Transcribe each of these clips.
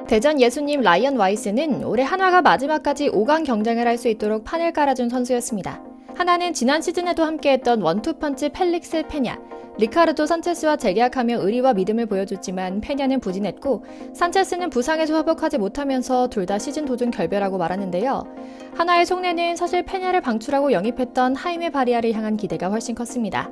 대전 예수님 라이언 와이스는 올해 한화가 마지막까지 5강 경쟁을 할 수 있도록 판을 깔아준 선수였습니다. 하나는 지난 시즌에도 함께했던 원투펀치 펠릭스 페냐, 리카르도 산체스와 재계약하며 의리와 믿음을 보여줬지만 페냐는 부진했고 산체스는 부상에서 회복하지 못하면서 둘 다 시즌 도중 결별하고 말았는데요. 하나의 속내는 사실 페냐를 방출하고 영입했던 하이메 바리아를 향한 기대가 훨씬 컸습니다.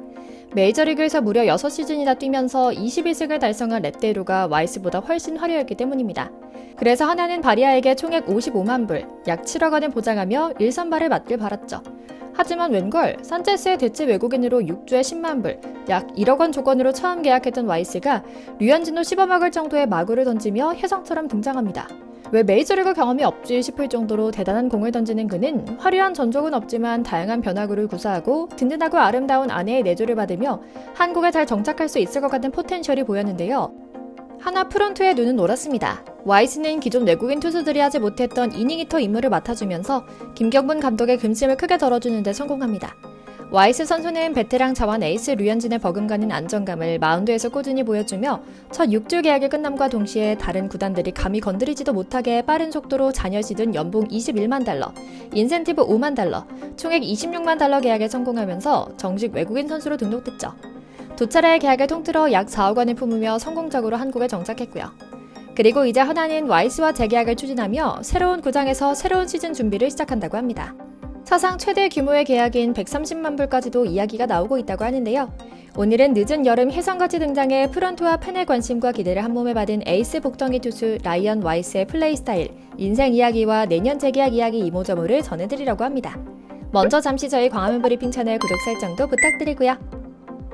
메이저리그에서 무려 6시즌이나 뛰면서 21승을 달성한 렛데이로가 와이스보다 훨씬 화려했기 때문입니다. 그래서 하나는 바리아에게 총액 55만 불, 약 7억 원을 보장하며 1선발을 맡길 바랐죠. 하지만 웬걸 산체스의 대체 외국인으로 6주에 10만 불, 약 1억 원 조건으로 처음 계약했던 와이스가 류현진도 씹어먹을 정도의 마구를 던지며 혜성처럼 등장합니다. 왜 메이저리그 경험이 없지 싶을 정도로 대단한 공을 던지는 그는 화려한 전적은 없지만 다양한 변화구를 구사하고 든든하고 아름다운 아내의 내조를 받으며 한국에 잘 정착할 수 있을 것 같은 포텐셜이 보였는데요. 하나 프론트의 눈은 놀았습니다. 와이스는 기존 외국인 투수들이 하지 못했던 이닝히터 임무를 맡아주면서 김경문 감독의 금심을 크게 덜어주는 데 성공합니다. 와이스 선수는 베테랑 자완 에이스 류현진의 버금가는 안정감을 마운드에서 꾸준히 보여주며 첫 6주 계약이 끝남과 동시에 다른 구단들이 감히 건드리지도 못하게 빠른 속도로 잔여 시즌 연봉 21만 달러, 인센티브 5만 달러, 총액 26만 달러 계약에 성공하면서 정식 외국인 선수로 등록됐죠. 두 차례의 계약을 통틀어 약 4억 원을 품으며 성공적으로 한국에 정착했고요. 그리고 이제 하나는 와이스와 재계약을 추진하며 새로운 구장에서 새로운 시즌 준비를 시작한다고 합니다. 사상 최대 규모의 계약인 130만 불까지도 이야기가 나오고 있다고 하는데요. 오늘은 늦은 여름 혜성같이 등장해 프런트와 팬의 관심과 기대를 한몸에 받은 에이스 복덩이 투수 라이언 와이스의 플레이 스타일, 인생 이야기와 내년 재계약 이야기 이모저모를 전해드리려고 합니다. 먼저 잠시 저희 광화문 브리핑 채널 구독 설정도 부탁드리고요.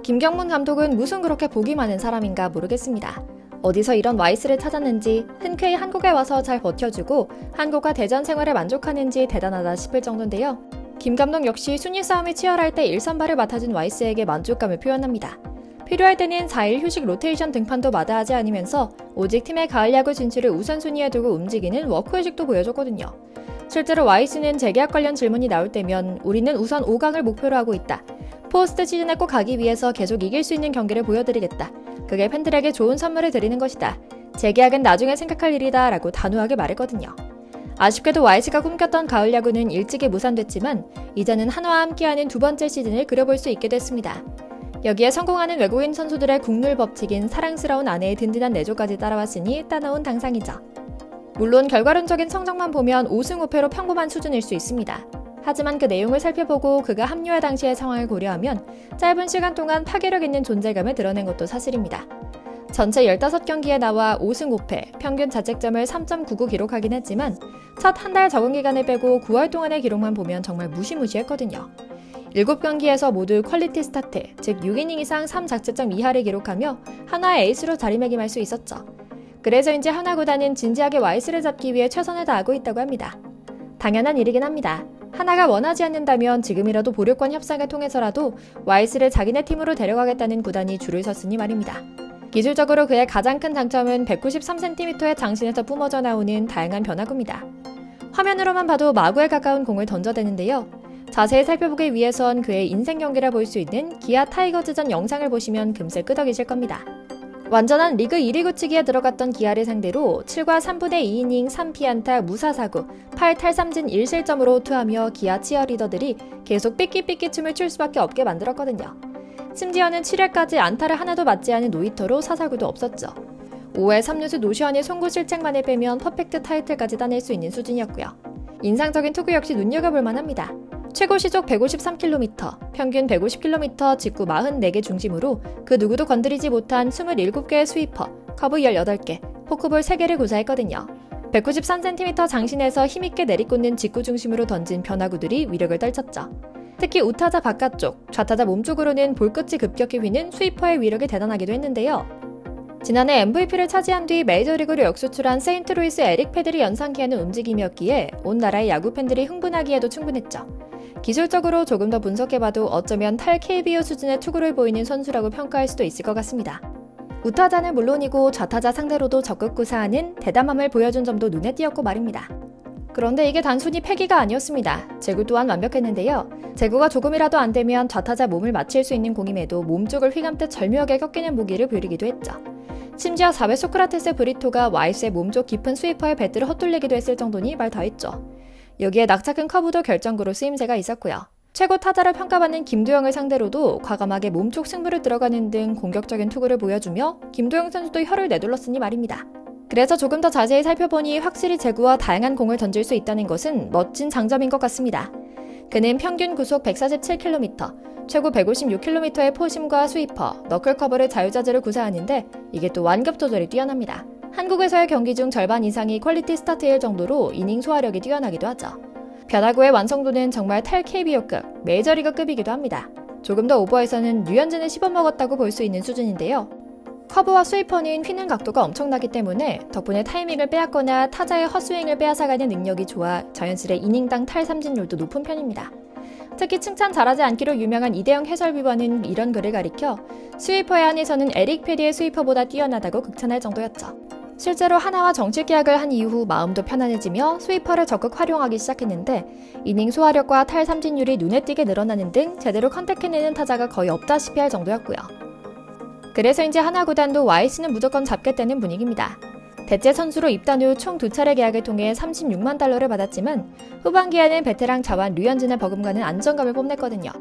김경문 감독은 무슨 그렇게 복이 많은 사람인가 모르겠습니다. 어디서 이런 와이스를 찾았는지 흔쾌히 한국에 와서 잘 버텨주고 한국과 대전 생활에 만족하는지 대단하다 싶을 정도인데요. 김 감독 역시 순위 싸움이 치열할 때 1선발을 맡아준 와이스에게 만족감을 표현합니다. 필요할 때는 4일 휴식 로테이션 등판도 마다하지 않으면서 오직 팀의 가을 야구 진출을 우선순위에 두고 움직이는 워크의식도 보여줬거든요. 실제로 와이스는 재계약 관련 질문이 나올 때면 우리는 우선 5강을 목표로 하고 있다. 포스트 시즌에 꼭 가기 위해서 계속 이길 수 있는 경기를 보여드리겠다. 그게 팬들에게 좋은 선물을 드리는 것이다. 재계약은 나중에 생각할 일이다 라고 단호하게 말했거든요. 아쉽게도 와이스가 꿈꿨던 가을 야구는 일찍이 무산됐지만 이제는 한화와 함께하는 두 번째 시즌을 그려볼 수 있게 됐습니다. 여기에 성공하는 외국인 선수들의 국룰 법칙인 사랑스러운 아내의 든든한 내조까지 따라왔으니 따나운 당상이죠. 물론 결과론적인 성적만 보면 5승 5패로 평범한 수준일 수 있습니다. 하지만 그 내용을 살펴보고 그가 합류할 당시의 상황을 고려하면 짧은 시간 동안 파괴력 있는 존재감을 드러낸 것도 사실입니다. 전체 15경기에 나와 5승 5패, 평균 자책점을 3.99 기록하긴 했지만 첫 한 달 적응 기간을 빼고 9월 동안의 기록만 보면 정말 무시무시했거든요. 7경기에서 모두 퀄리티 스타트, 즉 6이닝 이상 3자책점 이하를 기록하며 하나의 에이스로 자리매김할 수 있었죠. 그래서인지 하나 구단은 진지하게 와이스를 잡기 위해 최선을 다하고 있다고 합니다. 당연한 일이긴 합니다. 하나가 원하지 않는다면 지금이라도 보류권 협상을 통해서라도 와이스를 자기네 팀으로 데려가겠다는 구단이 줄을 섰으니 말입니다. 기술적으로 그의 가장 큰 장점은 193cm의 장신에서 뿜어져 나오는 다양한 변화구입니다. 화면으로만 봐도 마구에 가까운 공을 던져대는데요. 자세히 살펴보기 위해선 그의 인생 경기라 볼 수 있는 기아 타이거즈전 영상을 보시면 금세 끄덕이실 겁니다. 완전한 리그 1위 굳히기에 들어갔던 기아를 상대로 7과 3분의 2이닝 3피안타 무사사구 8탈삼진 1실점으로 투하며 기아 치어리더들이 계속 삐끼삐끼 춤을 출 수밖에 없게 만들었거든요. 심지어는 7회까지 안타를 하나도 맞지 않은 노히터로 사사구도 없었죠. 5회 3루수 노시환의 송구 실책만을 빼면 퍼펙트 타이틀까지 따낼 수 있는 수준이었고요. 인상적인 투구 역시 눈여겨볼 만합니다. 최고 시속 153km, 평균 150km 직구 44개 중심으로 그 누구도 건드리지 못한 27개의 스위퍼, 커브 18개, 포크볼 3개를 구사했거든요. 193cm 장신에서 힘있게 내리꽂는 직구 중심으로 던진 변화구들이 위력을 떨쳤죠. 특히 우타자 바깥쪽, 좌타자 몸쪽으로는 볼끝이 급격히 휘는 스위퍼의 위력이 대단하기도 했는데요. 지난해 MVP를 차지한 뒤 메이저리그로 역수출한 세인트루이스 에릭 패들이 연상케 하는 움직임이었기에 온 나라의 야구 팬들이 흥분하기에도 충분했죠. 기술적으로 조금 더 분석해봐도 어쩌면 탈 KBO 수준의 투구를 보이는 선수라고 평가할 수도 있을 것 같습니다. 우타자는 물론이고 좌타자 상대로도 적극 구사하는 대담함을 보여준 점도 눈에 띄었고 말입니다. 그런데 이게 단순히 패기가 아니었습니다. 제구 또한 완벽했는데요. 제구가 조금이라도 안 되면 좌타자 몸을 맞힐 수 있는 공임에도 몸쪽을 휘감듯 절묘하게 꺾이는 무기를 부리기도 했죠. 심지어 4회 소크라테스 브리토가 와이스의 몸쪽 깊은 스위퍼에 배트를 헛돌리기도 했을 정도니 말 다했죠. 여기에 낙차 큰 커브도 결정구로 쓰임새가 있었고요. 최고 타자를 평가받는 김도영을 상대로도 과감하게 몸쪽 승부를 들어가는 등 공격적인 투구를 보여주며 김도영 선수도 혀를 내둘렀으니 말입니다. 그래서 조금 더 자세히 살펴보니 확실히 제구와 다양한 공을 던질 수 있다는 것은 멋진 장점인 것 같습니다. 그는 평균 구속 147km, 최고 156km의 포심과 스위퍼, 너클 커버를 자유자재로 구사하는데 이게 또 완급 조절이 뛰어납니다. 한국에서의 경기 중 절반 이상이 퀄리티 스타트일 정도로 이닝 소화력이 뛰어나기도 하죠. 변화구의 완성도는 정말 탈 KBO급, 메이저리그급이기도 합니다. 조금 더 오버해서는 류현진을 씹어먹었다고 볼 수 있는 수준인데요. 커브와 스위퍼는 휘는 각도가 엄청나기 때문에 덕분에 타이밍을 빼앗거나 타자의 헛스윙을 빼앗아가는 능력이 좋아 자연스레 이닝당 탈삼진율도 높은 편입니다. 특히 칭찬 잘하지 않기로 유명한 이대영 해설위원은 이런 글을 가리켜 스위퍼에 한해서는 에릭 페리의 스위퍼보다 뛰어나다고 극찬할 정도였죠. 실제로 하나와 정식 계약을 한 이후 마음도 편안해지며 스위퍼를 적극 활용하기 시작했는데 이닝 소화력과 탈삼진율이 눈에 띄게 늘어나는 등 제대로 컨택해내는 타자가 거의 없다시피 할 정도였고요. 그래서인지 하나 구단도 와이스는 무조건 잡겠다는 분위기입니다. 대체 선수로 입단 후 총 2차례 계약을 통해 36만 달러를 받았지만 후반기에는 베테랑 자완 류현진의 버금가는 안정감을 뽐냈거든요.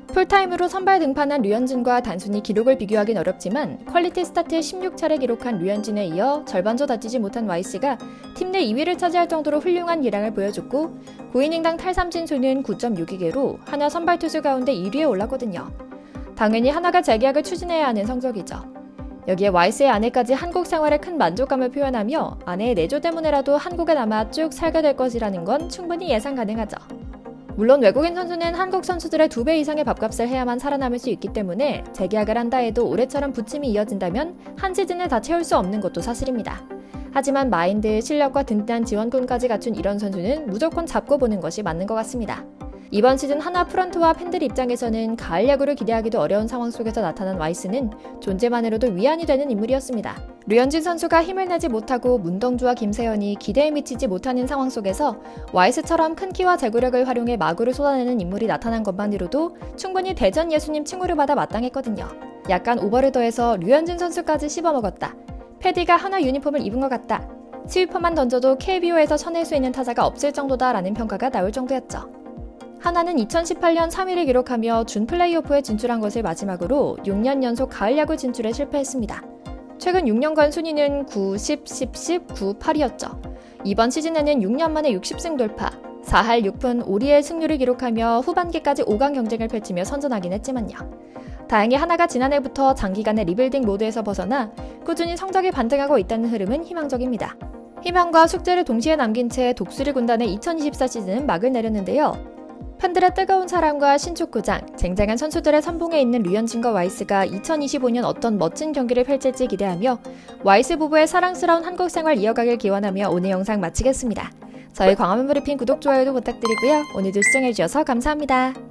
풀타임으로 선발 등판한 류현진과 단순히 기록을 비교하긴 어렵지만 퀄리티 스타트 16차례 기록한 류현진에 이어 절반도 다치지 못한 와이스가 팀 내 2위를 차지할 정도로 훌륭한 기량을 보여줬고 9이닝당 탈삼진 수는 9.62개로 하나 선발 투수 가운데 1위에 올랐거든요. 당연히 하나가 재계약을 추진해야 하는 성적이죠. 여기에 와이스의 아내까지 한국 생활에 큰 만족감을 표현하며 아내의 내조 때문에라도 한국에 남아 쭉 살게 될 것이라는 건 충분히 예상 가능하죠. 물론 외국인 선수는 한국 선수들의 2배 이상의 밥값을 해야만 살아남을 수 있기 때문에 재계약을 한다 해도 올해처럼 부침이 이어진다면 한 시즌을 다 채울 수 없는 것도 사실입니다. 하지만 마인드, 실력과 든든한 지원군까지 갖춘 이런 선수는 무조건 잡고 보는 것이 맞는 것 같습니다. 이번 시즌 하나 프런트와 팬들 입장에서는 가을 야구를 기대하기도 어려운 상황 속에서 나타난 와이스는 존재만으로도 위안이 되는 인물이었습니다. 류현진 선수가 힘을 내지 못하고 문동주와 김세현이 기대에 미치지 못하는 상황 속에서 와이스처럼 큰 키와 제구력을 활용해 마구를 쏟아내는 인물이 나타난 것만으로도 충분히 대전 예수님 칭호를 받아 마땅했거든요. 약간 오버를 더해서 류현진 선수까지 씹어먹었다. 패디가 하나 유니폼을 입은 것 같다. 스위퍼만 던져도 KBO에서 쳐낼 수 있는 타자가 없을 정도다라는 평가가 나올 정도였죠. 하나는 2018년 3위를 기록하며 준 플레이오프에 진출한 것을 마지막으로 6년 연속 가을 야구 진출에 실패했습니다. 최근 6년간 순위는 9, 10, 10, 10, 9, 8이었죠. 이번 시즌에는 6년 만에 60승 돌파, 4할 6푼 5리의 승률을 기록하며 후반기까지 5강 경쟁을 펼치며 선전하긴 했지만요. 다행히 하나가 지난해부터 장기간의 리빌딩 모드에서 벗어나 꾸준히 성적이 반등하고 있다는 흐름은 희망적입니다. 희망과 숙제를 동시에 남긴 채 독수리 군단의 2024 시즌은 막을 내렸는데요. 팬들의 뜨거운 사랑과 신축구장, 쟁쟁한 선수들의 선봉에 있는 류현진과 와이스가 2025년 어떤 멋진 경기를 펼칠지 기대하며 와이스 부부의 사랑스러운 한국 생활 이어가길 기원하며 오늘 영상 마치겠습니다. 저희 광화문 브리핑 구독, 좋아요도 부탁드리고요. 오늘도 시청해주셔서 감사합니다.